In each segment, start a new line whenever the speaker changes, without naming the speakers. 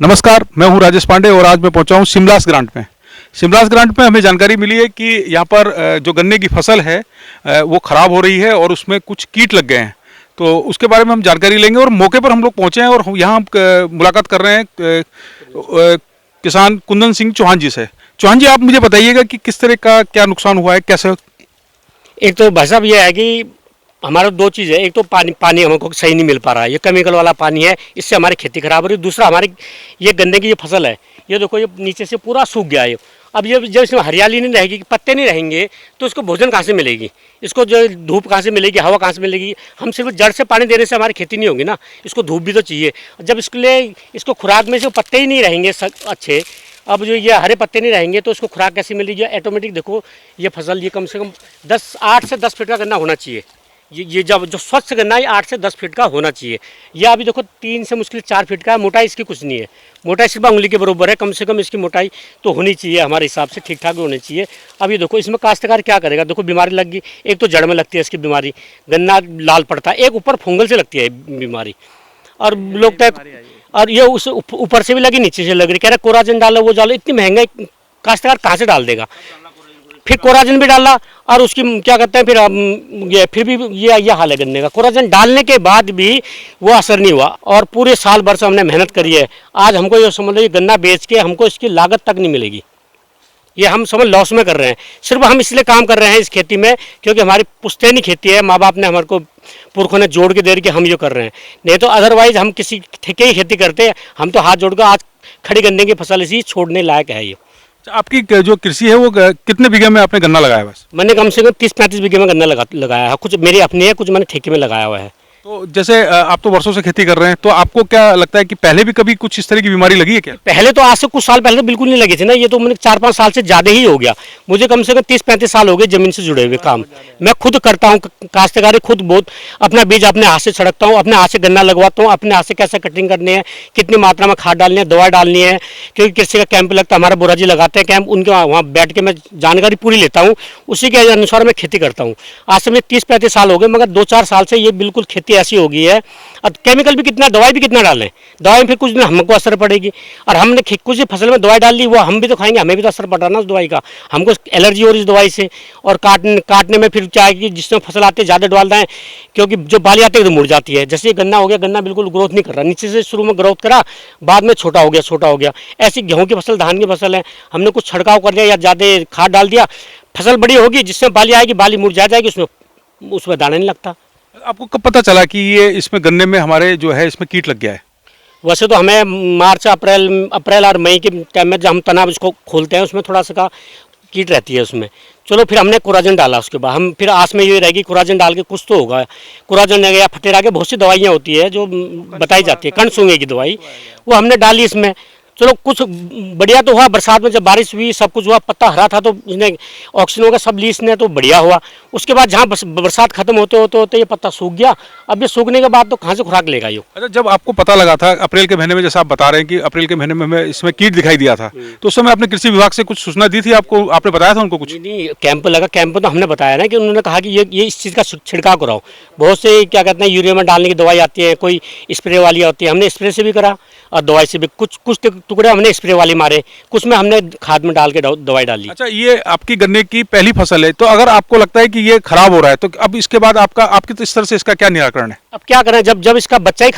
नमस्कार, मैं हूं राजेश पांडे और आज मैं पहुंचा हूं सिमलास ग्रांट में। सिमलास ग्रांट में हमें जानकारी मिली है कि यहां पर जो गन्ने की फसल है वो ख़राब हो रही है और उसमें कुछ कीट लग गए हैं। तो उसके बारे में हम जानकारी लेंगे और मौके पर हम लोग पहुंचे हैं और यहाँ हम मुलाकात कर रहे हैं किसान कुंदन सिंह चौहान जी से। चौहान जी, आप मुझे बताइएगा कि किस तरह का क्या नुकसान हुआ है, कैसे?
एक तो भाई साहब ये है कि हमारा दो चीज़ है। एक तो पानी हमको सही नहीं मिल पा रहा है, ये केमिकल वाला पानी है, इससे हमारी खेती खराब हो रही है। दूसरा, हमारी ये गन्ने की जो फसल है, ये देखो ये नीचे से पूरा सूख गया है। अब ये जब इसमें हरियाली नहीं रहेगी, पत्ते नहीं रहेंगे, तो इसको भोजन कहाँ से मिलेगी, इसको जो धूप कहाँ से मिलेगी, हवा कहाँ से मिलेगी। हम सिर्फ जड़ से पानी देने से हमारी खेती नहीं होगी ना, इसको धूप भी तो चाहिए। जब इसके लिए इसको खुराक में से पत्ते ही नहीं रहेंगे अच्छे, अब जो ये हरे पत्ते नहीं रहेंगे तो इसको खुराक कैसे मिलेगी। ऑटोमेटिक देखो ये फसल ये कम से कम 8 से 10 फीट का गन्ना होना चाहिए। ये जब जो स्वच्छ गन्ना है 8 से 10 फीट का होना चाहिए। ये अभी देखो 3 से मुश्किल 4 फीट का है। मोटाई इसकी कुछ नहीं है, मोटाई सिर्फ उंगली के बराबर है। कम से कम इसकी मोटाई तो होनी चाहिए, हमारे हिसाब से ठीक ठाक होनी चाहिए। अब ये देखो इसमें काश्तकार क्या करेगा, देखो बीमारी लग गई। एक तो जड़ में लगती है इसकी बीमारी, गन्ना लाल पड़ता है। एक ऊपर फंगल से लगती है बीमारी, और लोग और ये उस ऊपर से भी लगी, नीचे से लग रही। कह रहे कोराजन डालो, वो डालो, इतनी महंगा काश्तकार कहाँ से डाल देगा। फिर कोराजन भी डाला और उसकी क्या कहते हैं फिर भी ये हाल है गन्ने का। कोराजन डालने के बाद भी वो असर नहीं हुआ और पूरे साल भर से हमने मेहनत करी है। आज हमको ये समझ लो ये गन्ना बेच के हमको इसकी लागत तक नहीं मिलेगी। ये हम समझ लॉस में कर रहे हैं। सिर्फ हम इसलिए काम कर रहे हैं इस खेती में क्योंकि हमारी पुश्तैनी खेती है, माँ बाप ने हमारे को पुरखों ने जोड़ के दे के हम ये कर रहे हैं। नहीं तो अदरवाइज हम किसी ठेके ही खेती करते, हम तो हाथ जोड़ कर आज खड़ी गन्ने की फसल इसी छोड़ने लायक है। ये
आपकी जो कृषि है वो कितने बीघे में आपने गन्ना लगाया है? बस
मैंने कम से कम 30-35 बीघे में गन्ना लगाया है। कुछ मेरी अपनी है, कुछ मैंने ठेके में लगाया हुआ है।
तो जैसे आप तो वर्षों से खेती कर रहे हैं, तो आपको क्या लगता है कि पहले भी कभी कुछ इस तरह की बीमारी लगी है क्या?
पहले तो आज से कुछ साल पहले तो बिल्कुल नहीं लगी थी ना। ये तो मैंने 4-5 साल से ज़्यादा ही हो गया। मुझे कम से कम 30-35 साल हो गए ज़मीन से जुड़े हुए काम। मैं खुद करता हूँ काश्तकारी, खुद बहुत अपना बीज अपने हाथ से छिड़कता हूँ, अपने हाथ से गन्ना लगवाता हूँ, अपने हाथ से कैसे कटिंग करनी है, कितनी मात्रा में खाद डालनी है, दवा डालनी है। क्योंकि कृषि का कैंप लगता है, हमारा बुरा जी लगाते हैं कैंप, उनके वहाँ बैठ के मैं जानकारी पूरी लेता हूँ, उसी के अनुसार मैं खेती करता हूँ। आज से मुझे 30-35 साल हो गए, मगर 2-4 साल से ये बिल्कुल खेती ऐसी हो गई है। अब केमिकल भी कितना, दवाई भी कितना डालें, दवाई में फिर कुछ दिन हमको असर पड़ेगी। और हमने कुछ फसल में दवाई डाल दी, वो हम भी तो खाएंगे, हमें भी तो असर पड़ रहा ना उस दवाई का। हमको एलर्जी हो रही इस दवाई से। और काटने में फिर क्या है कि जिसमें फसल आती है ज़्यादा डाल दें, क्योंकि जो बाली आती है तो मुड़ जाती है। जैसे ये गन्ना हो गया, गन्ना बिल्कुल ग्रोथ नहीं कर रहा, नीचे से शुरू में ग्रोथ करा, बाद में छोटा हो गया। ऐसी गेहूँ की फसल, धान की फसल है, हमने कुछ छिड़काव कर दिया या ज़्यादा खाद डाल दिया, फसल बड़ी होगी, जिसमें बाली आएगी, बाली मुड़ जाएगी, उसमें दाना नहीं लगता।
आपको कब पता चला कि ये इसमें गन्ने में हमारे जो है इसमें कीट लग गया है?
वैसे तो हमें मार्च अप्रैल और मई के टाइम में जब हम तनाब इसको खोलते हैं, उसमें थोड़ा सा का कीट रहती है उसमें। चलो फिर हमने कोराजन डाला, उसके बाद हम फिर आस में ये रहेगी कोराजन डाल के कुछ तो होगा। कोराजन या फटेरा के बहुत सी दवाइयाँ होती है जो बताई जाती है, कण सूंघे की दवाई, वो हमने डाली इसमें। चलो कुछ बढ़िया तो हुआ, बरसात में जब बारिश हुई सब कुछ हुआ, पत्ता हरा था तो इसने ऑक्सीजन होगा, सब ली इसने, तो बढ़िया हुआ। उसके बाद जहाँ बरसात खत्म होते ये पत्ता सूख गया। अब ये सूखने के बाद तो कहाँ से खुराक लेगा ये।
अच्छा, जब आपको पता लगा था अप्रैल के महीने में, जैसा आप बता रहे हैं कि अप्रैल के महीने में हमें इसमें कीट दिखाई दिया था, तो उस समय आपने कृषि विभाग से कुछ सूचना दी थी आपको? आपने बताया था उनको कुछ?
नहीं, कैंप लगा, कैंप में तो हमने बताया ना कि उन्होंने कहा कि ये इस चीज़ का छिड़काव कराओ। बहुत से क्या कहते हैं यूरिया में डालने की दवाई आती है, कोई स्प्रे वाली होती है, हमने स्प्रे से भी करा और दवाई से भी। कुछ टुकड़े हमने स्प्रे वाली मारे, कुछ में हमने खाद में डाल के दवाई डाली।
अच्छा, ये आपकी गन्ने की पहली फसल है, तो अगर आपको लगता है कि ये खराब हो रहा है, तो अब इसके बाद आपकी स्तर से इसका क्या निराकरण है?
अब क्या करें, जब इसका बच्चा ही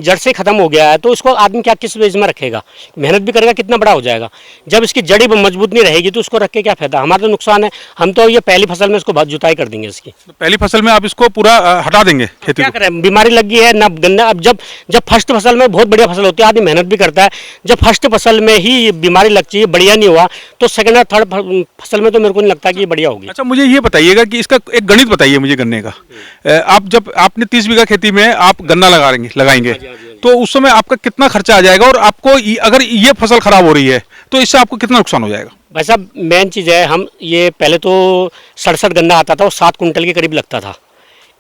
जड़ से खत्म हो गया है तो इसको आदमी क्या किस वेज में रखेगा, मेहनत भी करेगा, कितना बड़ा हो जाएगा। जब इसकी जड़ी मजबूत नहीं रहेगी तो उसको रख के क्या फायदा, हमारा तो नुकसान है। हम तो ये पहली फसल में इसको जुताई कर देंगे इसकी।
तो पहली फसल में आप इसको पूरा हटा देंगे खेती
क्या
को?
करें, बीमारी लगी है ना गन्ना। अब जब फर्स्ट फसल में बहुत बढ़िया फसल होती है, आदमी मेहनत भी करता है, जब फर्स्ट फसल में ही बीमारी लगती है, बढ़िया नहीं हुआ, तो सेकंड और थर्ड फसल में तो मेरे को नहीं लगता कि ये बढ़िया होगी।
अच्छा, मुझे ये बताइएगा कि इसका एक गणित बताइए मुझे गन्ने का। आप जब आपने 30 बीघा खेती में आप गन्ना लगाएंगे तो उस समय आपका कितना खर्चा आ जाएगा, और आपको अगर ये फसल खराब हो रही है तो इससे आपको कितना नुकसान हो जाएगा?
भाई साहब मेन चीज़ है, हम ये पहले तो 67 गन्ना आता था और 7 कुंटल के करीब लगता था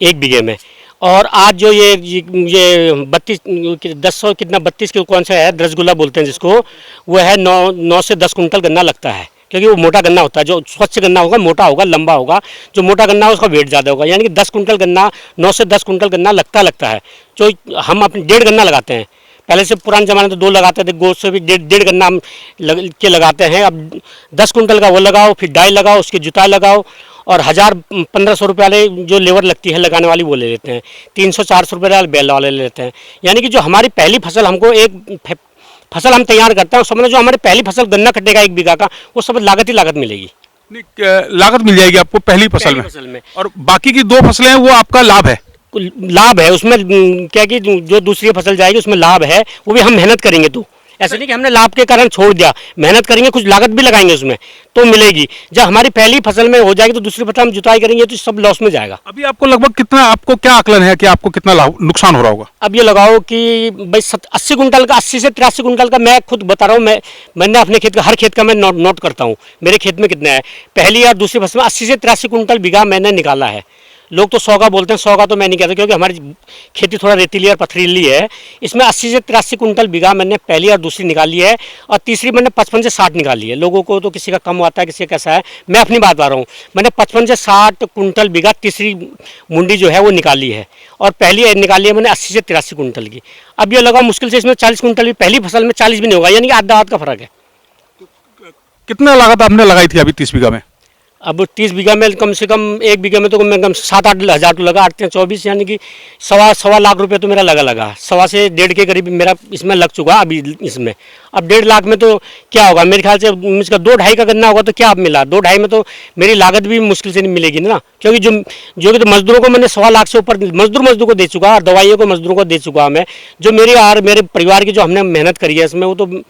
1 बीघे में। और आज जो ये 32 के कौन सा है, रसगुल्ला बोलते हैं जिसको, वो है 9 से 10 कुंटल गन्ना लगता है। क्योंकि वो मोटा गन्ना होता है, जो स्वच्छ गन्ना होगा मोटा होगा, लंबा होगा। जो मोटा गन्ना है उसका वेट ज़्यादा होगा, यानी कि 10 कुंटल गन्ना, 9 से 10 कुंटल गन्ना लगता है। जो हम अपने 1.5 गन्ना लगाते हैं, पहले से पुराने ज़माने तो 2 लगाते थे, गोश्त से भी डेढ़ गन्ना हम लगाते हैं। अब 10 कुंटल का वो लगाओ, फिर डाई लगाओ, उसकी जुताई लगाओ, और 1000-1500 रुपये वाले जो लेबर लगती है लगाने वाली वो ले लेते हैं, 300-400 रुपये वाले बैल वाले ले लेते हैं। यानी कि जो हमारी पहली फसल, हमको एक फसल हम तैयार करते हैं, समझो जो हमारी पहली फसल गन्ना कटेगा 1 बीघा का, वो सब लागत ही लागत मिलेगी।
नहीं, लागत मिल जाएगी आपको पहली फसल में, और बाकी की 2 फसलें हैं वो आपका लाभ है।
लाभ है उसमें, क्या कि जो दूसरी फसल जाएगी उसमें लाभ है, वो भी हम मेहनत करेंगे तो ऐसा नहीं कि हमने लाभ के कारण छोड़ दिया, मेहनत करेंगे, कुछ लागत भी लगाएंगे उसमें तो मिलेगी। जब हमारी पहली फसल में हो जाएगी तो दूसरी फसल हम जुताई करेंगे तो सब लॉस में जाएगा।
अभी आपको लगभग कितना, आपको क्या आकलन है कि आपको कितना नुकसान हो रहा होगा?
अब ये लगाओ कि भाई 80 कुंटल का, 80 से 83 कुंटल का, मैं खुद बता रहा हूँ, मैंने अपने खेत का, हर खेत का मैं नोट करता हूँ मेरे खेत में कितना है। पहली या दूसरी फसल में 80 से 83 कुंटल बीघा मैंने निकाला है। लोग तो 100 का बोलते हैं, 100 का तो मैं नहीं कहता, क्योंकि हमारी खेती थोड़ा रेतीली और पथरीली है। इसमें 80 से 83 कुंटल बीघा मैंने पहली और दूसरी निकाली है, और तीसरी मैंने 55 से 60 निकाली है। लोगों को तो किसी का कम आता है, किसी का कैसा है, मैं अपनी बात बता रहा हूँ। मैंने 55 से 60 कुंटल बीघा तीसरी मुंडी जो है वो निकाली है, और पहली निकाली है मैंने 80 से 83 कुंटल की। अब ये लगा मुश्किल से इसमें 40 कुंटल भी, पहली फसल में 40 भी नहीं होगा, यानी कि आधा का फर्क है।
कितना लागत आपने लगाई थी अभी 30 बीघा में?
अब 30 बीघा में कम से कम, 1 बीघे में तो कम से कम 7-8 हज़ार तो लगा, 8-24, यानी कि सवा लाख रुपए तो मेरा लगा, 1.25 से 1.5 के करीब मेरा इसमें लग चुका अभी इसमें। अब 1.5 लाख में तो क्या होगा, मेरे ख्याल से इसका 2-2.5 का गन्ना होगा तो क्या अब मिला, 2-2.5 में तो मेरी लागत भी मुश्किल से नहीं मिलेगी ना, क्योंकि जो कि तो मजदूरों को मैंने 1.25 लाख से ऊपर मजदूर को दे चुका, और दवाइयों को मजदूरों को दे चुका मैं। जो मेरे परिवार की जो हमने मेहनत करी है इसमें, वो तो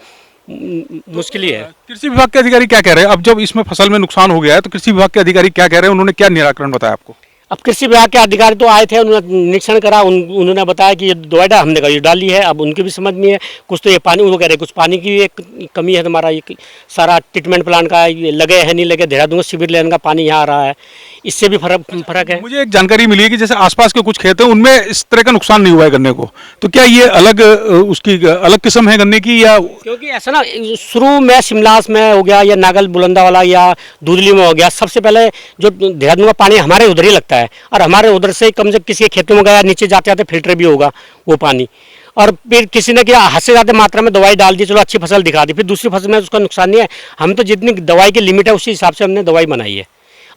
मुश्किल ही है।
कृषि विभाग के अधिकारी क्या कह रहे हैं? अब जब इसमें फसल में नुकसान हो गया है तो कृषि विभाग के अधिकारी क्या कह रहे हैं, उन्होंने क्या निराकरण बताया आपको?
अब कृषि विभाग के अधिकारी तो आए थे, उन्होंने निरीक्षण करा, उन्होंने बताया कि ये दवाई हमने कहा ये डाली है। अब उनकी भी समझ में है, कुछ तो ये पानी, वो कह रहे कुछ पानी की एक कमी है, हमारा ये सारा ट्रीटमेंट प्लांट का लगे है नहीं लगे, देहरादून शिविर लेने का पानी यहाँ आ रहा है, इससे भी फर्क है।
मुझे एक जानकारी मिली है कि जैसे आसपास के कुछ खेत हैं उनमें इस तरह का नुकसान नहीं हुआ है गन्ने को, तो क्या ये उसकी अलग किस्म है गन्ने की, या?
क्योंकि ऐसा ना, शुरू में शिमलास में हो गया, या नागल बुलंदा वाला, या दूधली में हो गया, सबसे पहले जो देहरादून का पानी हमारे उधर ही लगता है, और हमारे उधर से कम से किसी के खेतों में गया, नीचे जाते जाते फिल्टर भी होगा वो पानी, और फिर किसी ने क्या हद से ज़्यादा मात्रा में दवाई डाल दी, चलो अच्छी फसल दिखा दी, फिर दूसरी फसल में उसका नुकसान नहीं है। हम तो जितनी दवाई की लिमिट है उसी हिसाब से हमने दवाई बनाई है।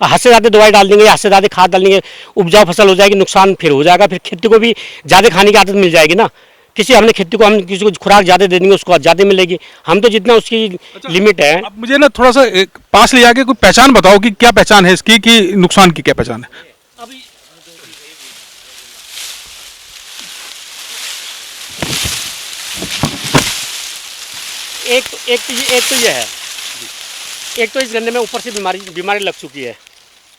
हद से ज़्यादा दवाई डाल देंगे, हद से ज़्यादा खाद डालेंगे, उपजाऊ फसल हो जाएगी, नुकसान फिर हो जाएगा, फिर खेती को भी ज़्यादा खाने की आदत मिल जाएगी ना। हमने खेती को, हम किसी को खुराक ज़्यादा दे देंगे, उसको ज़्यादा मिलेगी, हम तो जितना उसकी लिमिट है।
अब मुझे ना थोड़ा सा पास ले जाके कोई पहचान बताओ कि क्या पहचान है इसकी, कि नुकसान की क्या पहचान है?
अभी एक तो ये है, एक तो इस गन्ने में ऊपर से बीमारी लग चुकी है।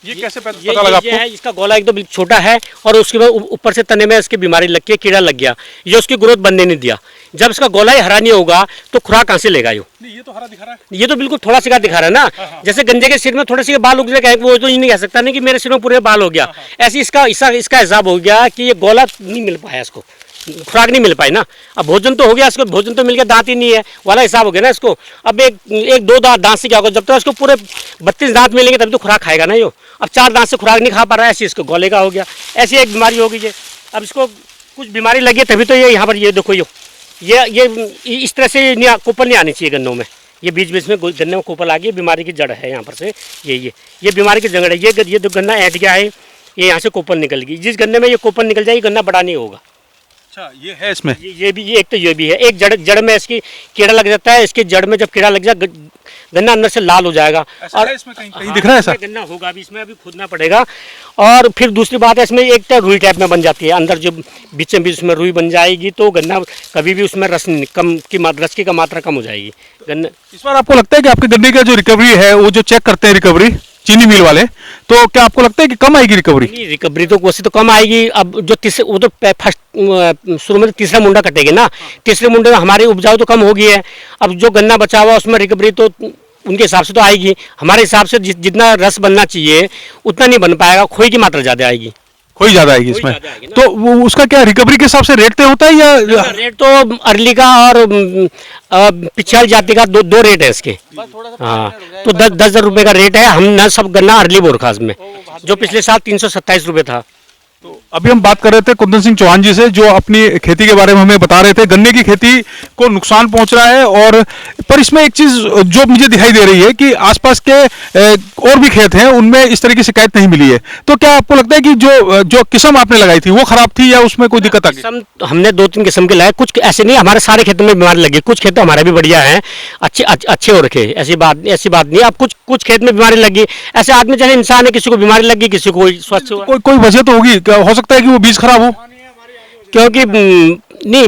ये कैसे पता लगा आपको?
है, इसका गोला एकदम छोटा है, और उसके बाद ऊपर से तने में इसकी बीमारी लग के कीड़ा लग गया, ये उसकी ग्रोथ बनने नहीं दिया। जब इसका गोला ही हरा नहीं होगा तो खुराक कहाँ से लेगा?
ये तो हरा दिखा रहा है,
ये तो बिल्कुल थोड़ा सा दिखा रहा है ना। जैसे गंजे के सिर में थोड़े से बाल उग जाए, वो तो ये नहीं कह सकता नहीं कि मेरे सिर में पूरे बाल हो गया। ऐसे इसका हिसाब हो गया कि ये गोला नहीं मिल पाया, इसको खुराक नहीं मिल पाई ना। अब भोजन तो हो गया, इसको भोजन तो मिल गया, दांत ही नहीं है वाला हिसाब हो गया ना इसको। अब एक दो दांत से क्या होगा, जब तक इसको पूरे 32 दांत मिलेंगे तभी तो खुराक खाएगा ना यो। अब 4 दांत से खुराक नहीं खा पा रहा है, ऐसे इसको गोले का हो गया, ऐसी एक बीमारी हो गई है। अब इसको कुछ बीमारी लगी है तभी तो ये यहाँ पर ये देखो ये इस तरह से कोपल नहीं आनी चाहिए गन्नों में। ये बीच में गन्ने में कोपल आ गई, बीमारी की जड़ है यहाँ पर से, ये बीमारी की जड़ है। ये तो गन्ना ऐठ गया है, ये यहाँ से कोपल निकल गई। जिस गन्ने में ये कोपल निकल जाएगी गन्ना बड़ा नहीं होगा।
अच्छा, ये है इसमें,
ये भी, एक तो ये भी है, एक जड़ में इसकी कीड़ा लग जाता है। इसकी जड़ में जब कीड़ा लग जाए गन्ना अंदर से लाल हो जाएगा, और
इसमें कहीं दिख रहा है ऐसा
गन्ना होगा, अभी इसमें अभी खोदना पड़ेगा। और फिर दूसरी बात है, इसमें एक तो रुई टाइप में बन जाती है, अंदर जो बीच में उसमें रुई बन जाएगी तो गन्ना कभी भी उसमें रस की मात्रा कम हो जाएगी गन्ना।
इस बार आपको लगता है कि आपके गन्ने का जो रिकवरी है, वो जो चेक करते हैं रिकवरी चीनी मिल वाले, तो क्या आपको लगता है कि कम आएगी रिकवरी?
नहीं, रिकवरी तो वैसे तो कम आएगी। अब जो वो तो फर्स्ट शुरू में तो तीसरा मुंडा कटेगी ना, तीसरे मुंडे में हमारी उपजाऊ तो कम होगी है। अब जो गन्ना बचा हुआ उसमें रिकवरी तो उनके हिसाब से तो आएगी, हमारे हिसाब से जितना रस बनना चाहिए उतना नहीं बन पाएगा, खोई की मात्रा ज़्यादा आएगी।
खोई ज़्यादा आएगी इसमें, तो वो उसका क्या रिकवरी के हिसाब से रेट तय होता है, या
रेट तो अर्ली का और पिछाल जाति का दो रेट है इसके। हाँ, तो 10,000 रुपये का रेट है। हम न सब गन्ना अर्ली बोरखास में, जो पिछले साल 327 रुपये था।
तो अभी हम बात कर रहे थे कुंदन सिंह चौहान जी से, जो अपनी खेती के बारे में हमें बता रहे थे। गन्ने की खेती को नुकसान पहुंच रहा है, और पर इसमें एक चीज जो मुझे दिखाई दे रही है कि आसपास के और भी खेत हैं, उनमें इस तरह की शिकायत नहीं मिली है। तो क्या आपको लगता है कि जो जो किस्म आपने लगाई थी वो खराब थी, या उसमें कोई दिक्कत आ गई?
किस्म हमने 2-3 किस्म के लाए, कुछ ऐसे नहीं, हमारे सारे खेतों में बीमारी लगी। कुछ खेत तो हमारे भी बढ़िया हैं, अच्छे हो रखे, ऐसी बात नहीं। अब कुछ खेत में बीमारी लगी, ऐसे आदमी जैसे इंसान है, किसी को बीमारी लगी, किसी को स्वस्थ हुआ।
कोई वजह तो होगी, क्या हो सकता है कि वो बीज खराब हो?
क्योंकि नहीं,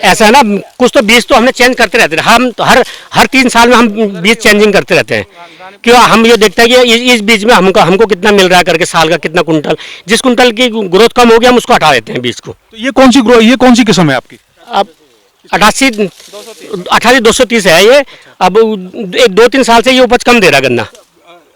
ऐसा है ना, कुछ तो बीज तो हमने चेंज करते रहते हैं। हम तो हर 3 साल में हम बीज चेंजिंग करते रहते हैं। क्यों? हम ये देखते हैं कि इस बीज में हमको कितना मिल रहा है करके, साल का कितना कुंटल। जिस कुंटल की ग्रोथ कम हो गया, हम उसको हटा देते हैं बीज को।
तो ये कौन सी किस्म है आपकी?
अब 88-230 है ये। अब 2-3 साल से ये उपज कम दे रहा है गन्ना।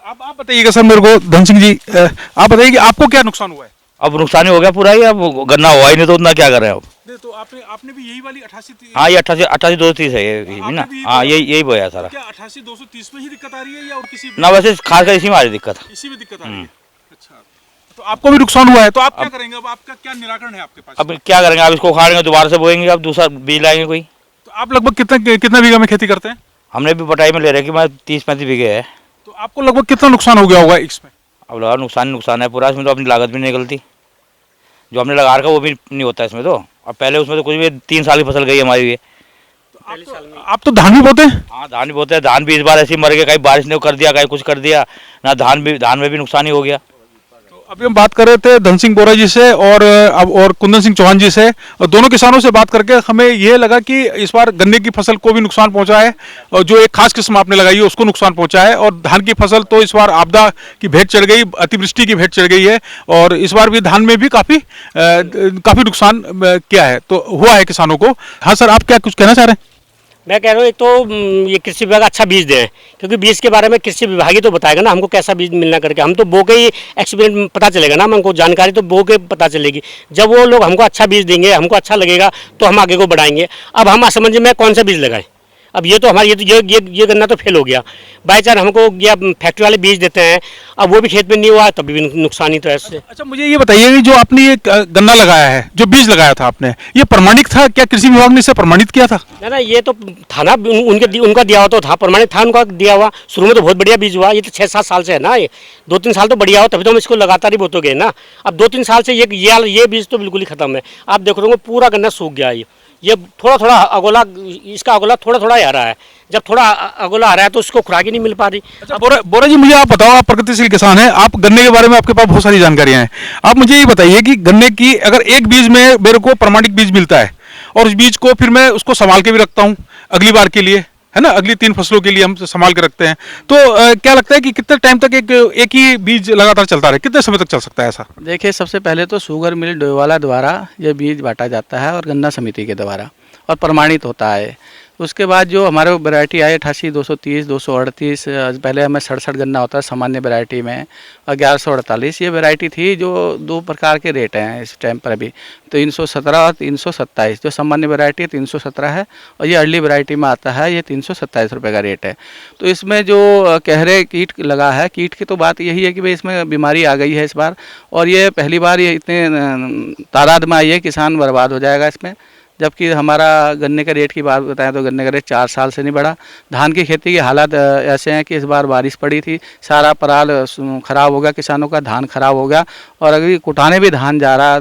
अब आप बताइएगा सर मेरे को, धन सिंह जी, आप बताइए कि आपको क्या नुकसान हुआ है?
अब नुकसान ही हो गया पूरा ही। अब गन्ना हुआ ही नहीं तो उतना क्या करें अब।
तो आपने भी यही वाली 88?
हाँ, ये 88-230 है ये भी ना। हाँ, यही बोया सारा।
क्या 88-230 में ही दिक्कत आ रही है, या और किसी
ना, वैसे खासकर इसी में आ रही दिक्कत।
इसी में दिक्कत आ रही है? अच्छा, तो आपको भी नुकसान हुआ है, तो आप क्या करेंगे? अब आपका क्या निराकरण है आपके पास?
अब क्या करेंगे, अब इसको उखाड़ेंगे, दोबारा से बोएंगे, अब दूसरा बीज लाएंगे कोई।
तो आप लगभग कितना बीघा में खेती करते हैं?
हमने भी बटाई में ले रहे कि मैं 30-35 बीघे है।
तो आपको लगभग कितना नुकसान हो गया होगा इसमें?
अब लगा नुकसान है पूरा। इसमें तो अपनी लागत भी नहीं निकलती, जो हमने लगा रखा वो भी नहीं होता इसमें तो। अब पहले उसमें तो कुछ भी 3 साल की फसल गई हमारी ये।
आप तो धान भी बोते हैं?
हाँ, धान भी बोते हैं। धान भी इस बार ऐसे ही मर गए, कहीं बारिश ने कर दिया, कहीं कुछ कर दिया ना। धान में भी नुकसान ही हो गया।
अभी हम बात कर रहे थे धन सिंह बोरा जी से और कुंदन सिंह चौहान जी से, और दोनों किसानों से बात करके हमें ये लगा कि इस बार गन्ने की फसल को भी नुकसान पहुंचा है, और जो एक खास किस्म आपने लगाई है उसको नुकसान पहुंचा है। और धान की फसल तो इस बार आपदा की भेंट चढ़ गई, अतिवृष्टि की भेंट चढ़ गई है, और इस बार भी धान में भी काफी नुकसान किया है, तो हुआ है किसानों को। हाँ सर, आप क्या कुछ कहना चाह रहे हैं?
मैं कह रहा हूँ, एक तो ये कृषि विभाग अच्छा बीज दें, क्योंकि बीज के बारे में कृषि विभाग ही तो बताएगा ना हमको कैसा बीज मिलना करके। हम तो बो के ही एक्सपीरियंस पता चलेगा ना, हमको जानकारी तो बो के पता चलेगी। जब वो लोग हमको अच्छा बीज देंगे, हमको अच्छा लगेगा, तो हम आगे को बढ़ाएंगे। अब हम असमंज में कौन सा बीज लगाएं? अब ये तो हमारे ये गन्ना तो फेल हो गया। बाई चांस हमको या फैक्ट्री वाले बीज देते हैं, अब वो भी खेत में नहीं हुआ, तभी भी नुकसान ही तो है इससे।
अच्छा, मुझे ये बताइए कि जो आपने ये गन्ना लगाया है, जो बीज लगाया था आपने, ये प्रमाणित था क्या? कृषि विभाग ने इसे प्रमाणित किया था?
ना, ये तो था ना, उनका दिया हुआ तो था, प्रमाणित था उनका दिया हुआ। शुरू में तो बहुत बढ़िया बीज हुआ। ये तो 6-7 साल से है ना, ये 2-3 साल तो बढ़िया हो, तभी तो हम इसको लगातार ही बोते गए ना। अब 2-3 साल से ये बीज तो बिल्कुल ही खत्म है। आप देखो रहे पूरा गन्ना सूख गया। ये थोड़ा अगोला, इसका अगोला थोड़ा आ रहा है। जब थोड़ा अगोला आ रहा है तो उसको खुराक ही नहीं मिल पा रही।
अच्छा, बोरा जी, मुझे आप बताओ, आप प्रगतिशील किसान हैं, आप गन्ने के बारे में आपके पास बहुत सारी जानकारियां हैं। आप मुझे ये बताइए कि गन्ने की अगर एक बीज में मेरे को प्रमाणिक बीज मिलता है, और उस बीज को फिर मैं उसको संभाल के भी रखता हूँ अगली बार के लिए, है ना, अगली 3 फसलों के लिए हम संभाल के रखते हैं, तो क्या लगता है कि कितने टाइम तक एक ही बीज लगातार चलता रहे? कितने समय तक चल सकता है ऐसा?
देखिए, सबसे पहले तो शुगर मिल डोईवाला द्वारा ये बीज बांटा जाता है, और गन्ना समिति के द्वारा, और प्रमाणित होता है। उसके बाद जो हमारे वैरायटी आई 88-230, 238, पहले हमें 67 गन्ना होता है सामान्य वैरायटी में, और 1148 ये वैरायटी थी। जो 2 प्रकार के रेट हैं इस टाइम पर अभी, 317 और 327। जो सामान्य वैरायटी है 317 है, और ये अर्ली वैरायटी में आता है, ये 327 रुपये का रेट है। तो इसमें जो कह रहे कीट लगा है, कीट की तो बात यही है कि भाई इसमें बीमारी आ गई है इस बार, और ये पहली बार ये इतने तादाद में आई है, किसान बर्बाद हो जाएगा इसमें। जबकि हमारा गन्ने का रेट की बात बताएं तो गन्ने का रेट 4 साल से नहीं बढ़ा। धान की खेती के हालात ऐसे हैं कि इस बार बारिश पड़ी थी, सारा पराल ख़राब हो गया, किसानों का धान ख़राब हो गया, और अगर कुटाने भी धान जा रहा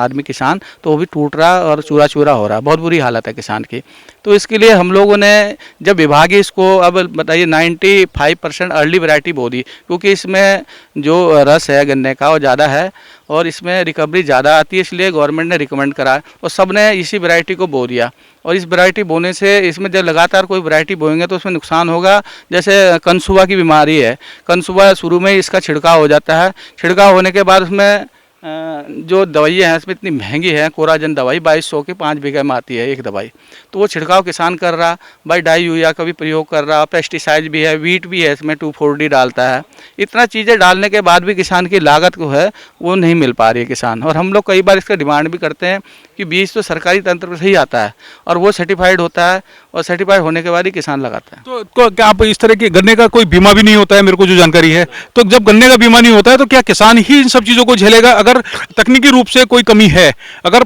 आदमी किसान, तो वो भी टूट रहा और चूरा हो रहा। बहुत बुरी हालत है किसान की। तो इसके लिए हम लोगों ने जब विभागीय इसको, अब बताइए 95% अर्ली वैरायटी बो दी, क्योंकि इसमें जो रस है गन्ने का वो ज़्यादा है, और इसमें रिकवरी ज़्यादा आती है, इसलिए गवर्नमेंट ने रिकमेंड करा, और सब ने इसी वैरायटी को बो दिया। और इस वैरायटी बोने से, इसमें जब लगातार कोई वैरायटी बोएंगे तो उसमें नुकसान होगा। जैसे कनसुआ की बीमारी है, कनसुआ शुरू में इसका छिड़काव हो जाता है, छिड़काव होने के बाद उसमें जो दवाइयाँ हैं इसमें इतनी महंगी है, कोराजन दवाई 2200 की 5 बीघे में आती है एक दवाई, तो वो छिड़काव किसान कर रहा, भाई डाई यूरिया का भी प्रयोग कर रहा, पेस्टिसाइड भी है, वीट भी है, इसमें 2,4-D डालता है। इतना चीज़ें डालने के बाद भी किसान की लागत को है वो नहीं मिल पा रही है किसान। और हम लोग कई बार इसका डिमांड भी करते हैं कि बीज तो सरकारी तंत्र से ही आता है, और वो सर्टिफाइड होता है, और सर्टिफाइड होने के बाद ही किसान लगाता है।
तो क्या आप इस तरह के गन्ने का कोई बीमा भी नहीं होता है? मेरे को जो जानकारी है, तो जब गन्ने का बीमा नहीं होता है तो क्या किसान ही इन सब चीज़ों को झेलेगा? अगर अगर तकनीकी रूप से कोई कमी है, अगर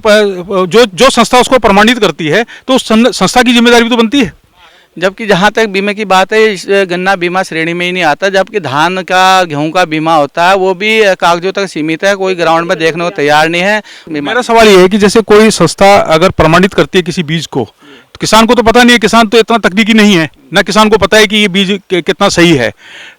जो संस्था उसको प्रमाणित करती है तो उस संस्था की जिम्मेदारी भी तो बनती है।
जबकि जहाँ तक बीमे की बात है, इस गन्ना बीमा श्रेणी में ही नहीं आता। जबकि धान का, गेहूं का बीमा होता है, वो भी कागजों तक सीमित है, कोई ग्राउंड में देखने को तैयार नहीं है।
मेरा सवाल ये है कि जैसे कोई संस्था अगर प्रमाणित करती है किसी बीज को, तो किसान को तो पता नहीं है, किसान तो इतना तकनीकी नहीं है ना, किसान को पता है कि ये बीज कितना सही है।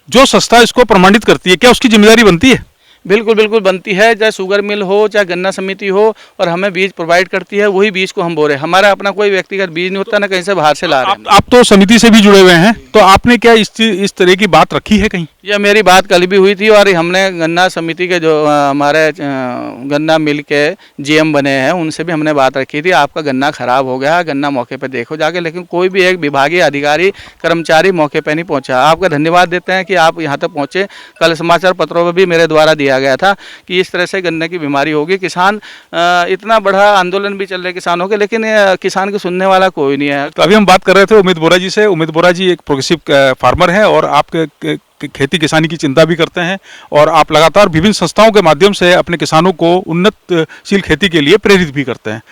जो संस्था इसको प्रमाणित करती है, क्या उसकी जिम्मेदारी बनती है?
बिल्कुल बिल्कुल बनती है। चाहे शुगर मिल हो, चाहे गन्ना समिति हो, और हमें बीज प्रोवाइड करती है, वही बीज को हम बो रहे हैं। हमारा अपना कोई व्यक्तिगत बीज नहीं होता, ना कहीं से बाहर से ला रहे हैं।
आप तो समिति से भी जुड़े हुए हैं, तो आपने क्या इस तरह की बात रखी है कहीं?
यह मेरी बात कल भी हुई थी, और हमने गन्ना समिति के जो हमारे गन्ना मिल के जीएम बने हैं, उनसे भी हमने बात रखी थी। आपका गन्ना खराब हो गया, गन्ना मौके पे देखो जाके, लेकिन कोई भी एक विभागीय अधिकारी, कर्मचारी मौके पे नहीं पहुंचा। आपका धन्यवाद देते हैं कि आप यहाँ तक पहुँचे। कल समाचार पत्रों में भी मेरे द्वारा दिया गया था कि इस तरह से गन्ने की बीमारी होगी। किसान इतना बड़ा आंदोलन भी चल रहे किसानों के, लेकिन किसान को सुनने वाला कोई नहीं है।
तो अभी हम बात कर रहे थे उमित बोरा जी से। उमित बोरा जी एक प्रोग्रेसिव फार्मर हैं और आपके खेती किसानी की चिंता भी करते हैं, और आप लगातार विभिन्न संस्थाओं के माध्यम से अपने किसानों को उन्नतशील खेती के लिए प्रेरित भी करते हैं।